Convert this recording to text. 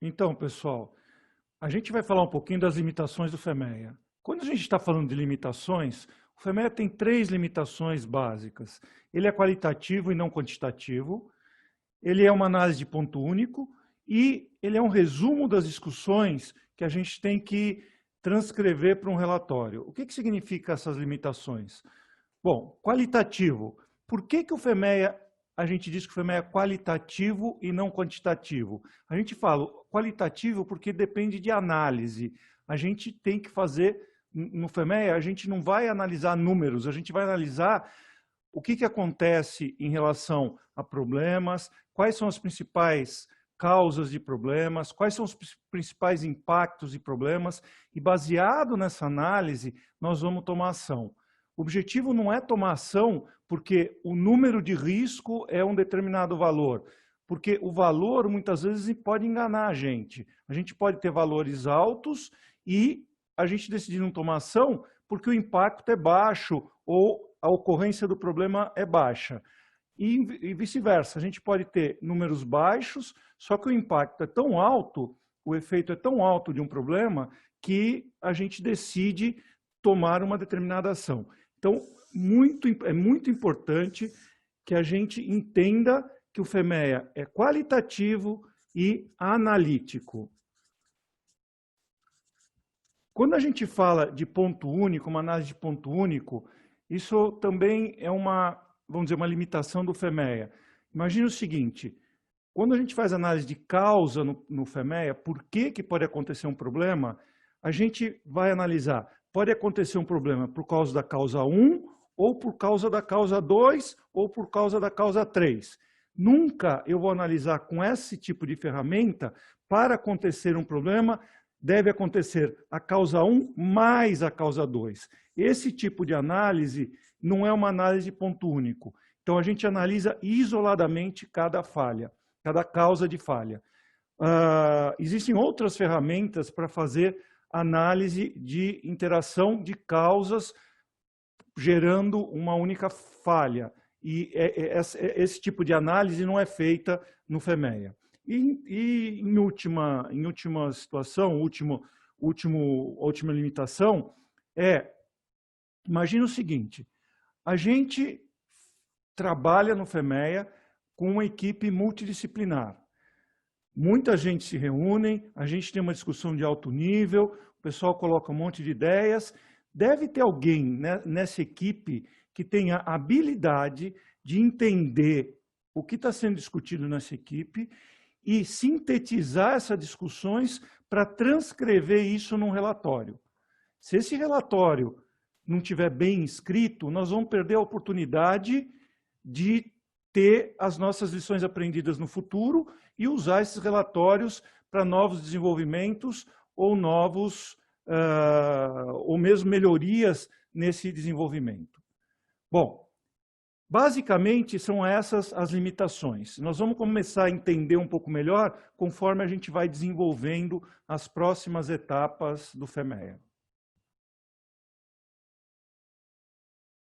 Então, pessoal, a gente vai falar um pouquinho das limitações do FEMEA. Quando a gente está falando de limitações, o FEMEA tem três limitações básicas. Ele é qualitativo e não quantitativo, ele é uma análise de ponto único e ele é um resumo das discussões que a gente tem que transcrever para um relatório. O que significa essas limitações? Bom, qualitativo. Por que o FEMEA, a gente diz que o FEMEA é qualitativo e não quantitativo? A gente fala qualitativo porque depende de análise. A gente tem que fazer, no FEMEA, a gente não vai analisar números, a gente vai analisar o que acontece em relação a problemas, quais são as principais causas de problemas, quais são os principais impactos de problemas, e baseado nessa análise, nós vamos tomar ação. O objetivo não é tomar ação porque o número de risco é um determinado valor, porque o valor muitas vezes pode enganar a gente. A gente pode ter valores altos e a gente decidir não tomar ação porque o impacto é baixo ou a ocorrência do problema é baixa. E vice-versa, a gente pode ter números baixos, só que o impacto é tão alto, o efeito é tão alto de um problema, que a gente decide tomar uma determinada ação. Então, é muito importante que a gente entenda que o FEMEA é qualitativo e analítico. Quando a gente fala de ponto único, uma análise de ponto único, isso também é vamos dizer, uma limitação do FEMEA. Imagina o seguinte, quando a gente faz análise de causa no FEMEA, por que pode acontecer um problema, a gente vai analisar, pode acontecer um problema por causa da causa 1, ou por causa da causa 2, ou por causa da causa 3. Nunca eu vou analisar com esse tipo de ferramenta, para acontecer um problema, deve acontecer a causa 1 mais a causa 2. Esse tipo de análise não é uma análise de ponto único. Então, a gente analisa isoladamente cada falha, cada causa de falha. Existem outras ferramentas para fazer análise de interação de causas gerando uma única falha. E esse tipo de análise não é feita no FEMEA. E em última situação, última limitação, imagina o seguinte, a gente trabalha no FEMEA com uma equipe multidisciplinar. Muita gente se reúne, a gente tem uma discussão de alto nível, o pessoal coloca um monte de ideias. Deve ter alguém, né, nessa equipe que tenha a habilidade de entender o que está sendo discutido nessa equipe e sintetizar essas discussões para transcrever isso num relatório. Se esse relatório não estiver bem escrito, nós vamos perder a oportunidade de ter as nossas lições aprendidas no futuro e usar esses relatórios para novos desenvolvimentos ou ou mesmo melhorias nesse desenvolvimento. Bom, basicamente são essas as limitações. Nós vamos começar a entender um pouco melhor conforme a gente vai desenvolvendo as próximas etapas do FEMEA.